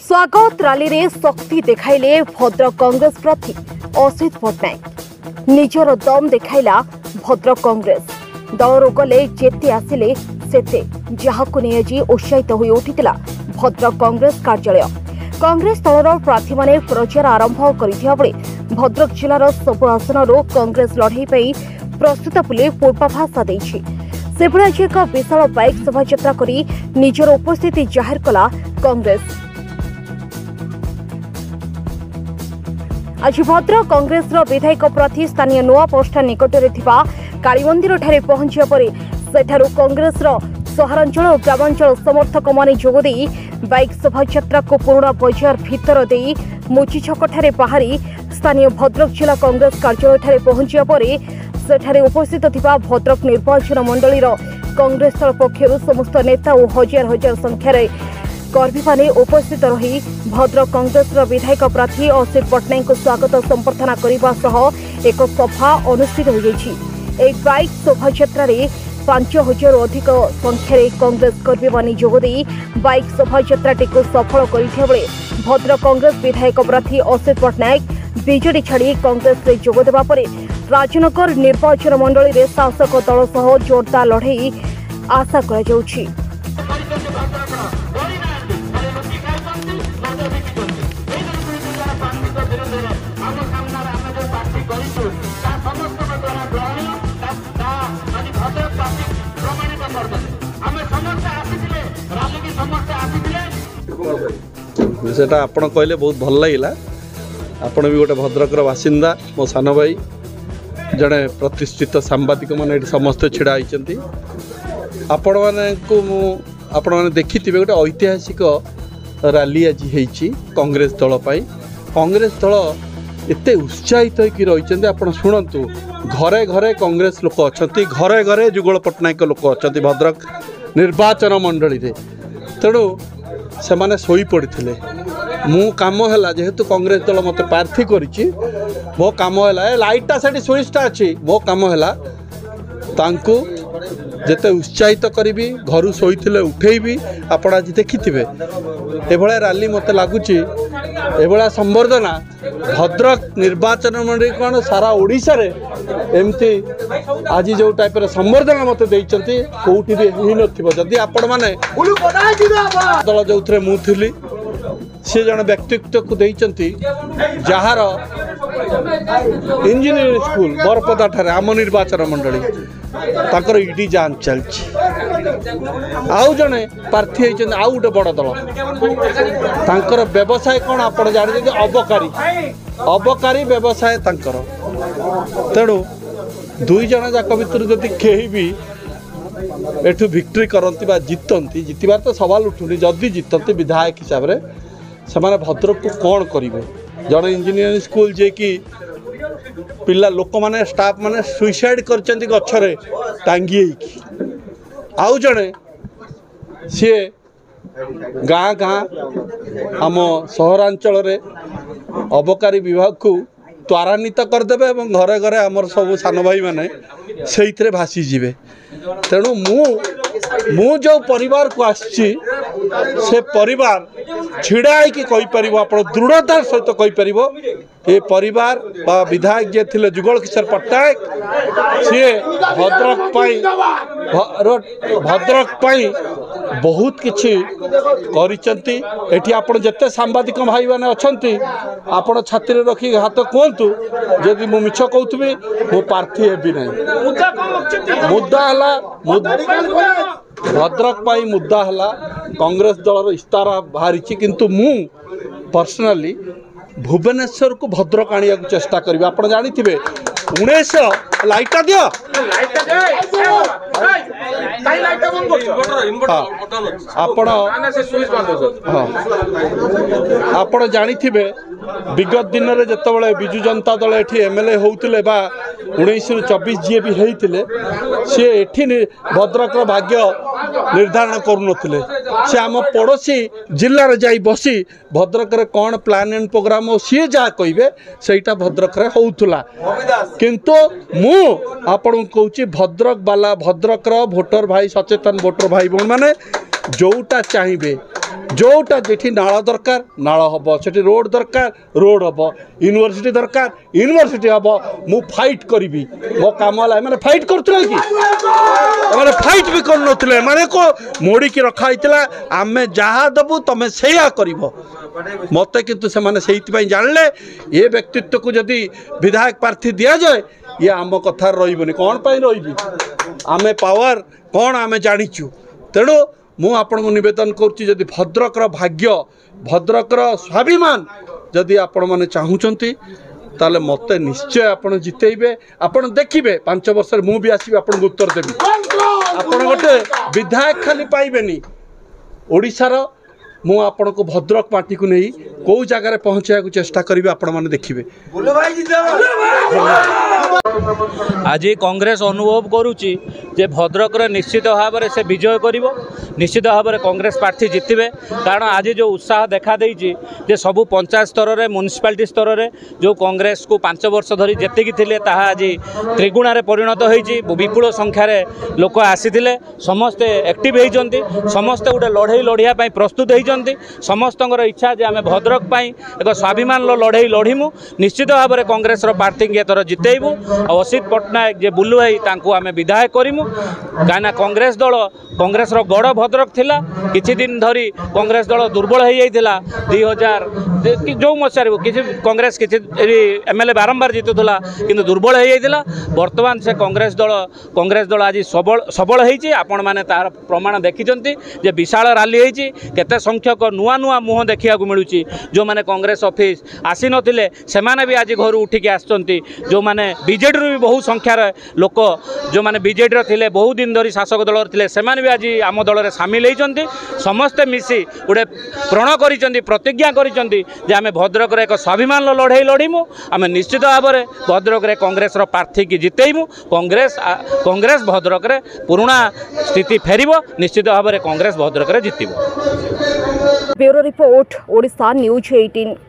स्वागत रैली रे शक्ति देखाइले भद्रक कांग्रेस प्रार्थी असित पट्टनायक निजर दम देखाइला भद्रक कांग्रेस दल गले जेते आसिले सेते जहाको नै आज उत्साहित होई उठितिला भद्रक कांग्रेस कार्यालय। कांग्रेस दलर प्रार्थी माने प्रचार आरंभ करिथिया बेले भद्रक जिल्लार सब आसनरो कांग्रेस लड़ाई पई प्रस्तुत बोली पूर्वाभास देछि। सेभଳି आज एक विशाल बाइक शोभायात्रा करी निजर उपस्थिति जाहिर कला कांग्रेस। आज भद्रक कांग्रेस विधायक प्रार्थी स्थानीय नुआ पोस्ट निकट में कालीमंदिर ठारे पहुंचा पर सेठारु कांग्रेस सहरांचल और ग्रामांचल समर्थक माने जोगदे बाइक शोभायात्रा को पुराना बजार भितर दे मुची छक ठारे बाहरी स्थानीय भद्रक जिला कांग्रेस कार्यालय ठारे पहुंचा पर सेठारे उपस्थित थिबा भद्रक निर्वाचन मंडली कांग्रेस दल पक्षरु समस्त नेता और हजार हजार संख्यार कर्मी माने उपस्थित रही भद्रक कांग्रेस विधायक प्रार्थी असित पट्टनायक को स्वागत संबर्धना करने सह एक सभा अनुष्ठित हो जाइछि। एक बाइक शोभायात्रा 5000 अधिक संख्यार कांग्रेस कर्मी माने जोगदे बाइक शोभायात्रा को सफल करथिया बेले भद्रक कांग्रेस विधायक प्रार्थी असित पट्टनायक बीजेडी छाड़ी कांग्रेस रे जोग देबा परे राजनगर निर्वाचन मंडली रे शासक दल सह जोरदार लड़ाई आशा करा जाउछि। सेटा आपण कहले बहुत भल लगिला। आपण भी गोटे भद्रकर बासिंदा मो सान भाई जड़े प्रतिष्ठित सांबादिक मैंने समस्त छिड़ा होती आपण मैंने देखी गोटे ऐतिहासिक रैली आज होती कांग्रेस दल पाई। कांग्रेस दल एते उत्साहित होकर रही आपण शुणु घरे घरे कांग्रेस लोक अच्छा घरे घरे जुगल पट्टनायक लोक अच्छा भद्रक निर्वाचन मंडली रे तेणु से माने सोई पड़ते मु काम है जेहेतु कांग्रेस दल मत प्रार्थी करिछि मो काम है लाइटा से स्विचटा अच्छी मो काम है तांकु जेते उत्साहित करी घर शोते उठेबी आपण आज देखिथिबे एभला रैली मत लगुच एभला संबर्धना भद्रक निर्वाचन मंडली कौन सारा ओडिशा रे एमती आज जो टाइप संबर्धना मत देइचंती कोउठी भी ही नथिबो जदी आपण माने दल जो थे मु थी सी जन व्यक्तित्व को देइचंती जहार इंजीनियरिंग स्कूल बरपदा ठारे आम निर्वाचन मंडली ताकर ईडी जांच चलछि आउ जने प्रार्थी होइचंती आउ गोटे बड़ दल तांकर व्यवसाय कौन आपण जानि अबकारी व्यवसाय तांकर तेणु दुई जन जाक भितर जदि केही भी एठु विक्ट्री करती जितती जितबार तो सवाल उठुनी जदि जितती विधायक हिसाब से सेमाने भद्रक को कौन करेंगे जन इंजीनियरिंग स्कूल जे कि पिला लोक माने स्टाफ माने सुइसाइड करचंती गछरे टांगी आउ जने सी गाँ गाँ आम सहरांचल रे अबकारी विभाग को त्वरान्वित करदे और घरे घरे आमर सब सान भाई माने से भासी जीवे। तेणु मु जो परिवार को आसी से परिवार छिड़ा कि आप दृढ़तार सहित कहीपर ये परिवार बा विधायक जे थिले जुगल किशोर पट्टनायक सी भद्रक पाई बहुत किछि करिसंती। एठी आपण जत्ते सांबादिक भाई माने अछंती आपण छाती रे रखी हाथ कहतु जदि मु मिछ कहउथबी मो प्रार्थी हेबी नहीं। मुद्दा हला भद्रक पाई मुद्दा हला कांग्रेस दलर इस्तारा बाहरी किंतु मु पर्सनली भुवनेश्वर को भद्रक आनिया चेष्टा करी। आप जानी 19 लाइटा दियो आपण जानी विगत दिन में जिते विजु जनता दल ये एमएलए होते 19 ରୁ 24 जी भी होते सी एठी भद्रक भाग्य निर्धारण करुनथिले से आम पड़ोसी जिले में जाई बसी भद्रक रे कौन प्लान एंड प्रोग्राम सी जहाँ कहे सेटा भद्रक रे होउथुला किंतु मु आपण कहूँ भद्रक बाला भद्रक भोटर भाई सचेतन भोटर भाई बहन माने जोटा चाहिए जोटा जेठी नाला दरकार नाला हम से रोड दरकार रोड हम यूनिवर्सिटी दरकार यूनिवर्सिटी हम मु फाइट करी मो कम है मैंने फाइट करुले कि मैंने फाइट भी कर माने को मोड़ी की रखा आम जहाँ दबु तुम से कर मत कितु से जानले ये व्यक्तित्व को जदि विधायक प्रार्थी दि जाए ये आम कथार रही कौन पाई रही आम पावर कौन आम जाचु तेणु मु आपण को निवेदन करुच्ची जदि भद्रकर भाग्य भद्रकर स्वाभिमान जदि आपण मैंने चाहूँगी ताले मत निश्चय आपण जितेबे आपण देखिए 5 वर्ष मु भी आसबि आपन उत्तर देबी आपण गोटे विधायक खाली पाइबेनी ओडिशार मु आपण को भद्रक पार्टी को नहीं कौ जगार पहुँचा चेष्टा करी आपण मैंने देखिए आज कांग्रेस अनुभव करुच्ची जे भद्रक निश्चित भाव में से विजय कर निश्चित भाव में कांग्रेस प्रार्थी जितबे कारण आज जो उत्साह देखा देइछि जे सबु पंचायत स्तर में म्युनिसिपालिटी स्तर में जो कांग्रेस को 5 वर्ष धरी जेतिकी थिले ताहा आज त्रिगुणा रे परिणत होइछि विपुल संख्यार लोक आसीथिले समस्ते एक्टिव होइछन्ति समस्ते गोटे लड़ाई लड़िया पई प्रस्तुत होइछन्ति समस्तଙ୍କର इच्छा जे आमे भद्रक पई एक स्वाभिमान लड़ाई लड़िमु निश्चित भाव में कांग्रेस प्रार्थी के एथर जितेबू असित पट्टनायक जे बुल्लू भाई तांको आमे विधायक करिमु काना कांग्रेस दल कांग्रेस भद्रक थिला किछि दिन धरी कांग्रेस दल दुर्बल हो जाइथिला 2000 जो मसियारे किछि कांग्रेस किछि एमएलए बारंबार जितुला किंतु दुर्बल हो जाइथिला वर्तमान से कांग्रेस दल आज सबल होइछि आपण माने तार प्रमाण देखिचंती जे विशाल रैली होइछि केते संख्यक नुआ नुआ मुह देखिया को मिलुछि जो माने कांग्रेस ऑफिस आसी नथिले से माने भी आज घर उठिक आछंती जो माने बीजेडी भी बहु संख्यार लोक जो माने बीजेडी थिले बहु दिन धरी शासक दल थिले से माने भी आज आम दल में सामिल होइचंती समस्ते मिसी गोटे प्रण करिचंती प्रतिज्ञा करिचंती जे आमे भद्रक रे एक स्वाभिमान लड़ाई लड़िमु आमे निश्चित भाव में भद्रक रे कांग्रेस रो प्रार्थी की जितेइमु कांग्रेस भद्रक रे पुराना स्थिति फेरिबो निश्चित भाव में कांग्रेस भद्रक रे जितिबो। Bureau report Odisha news 18।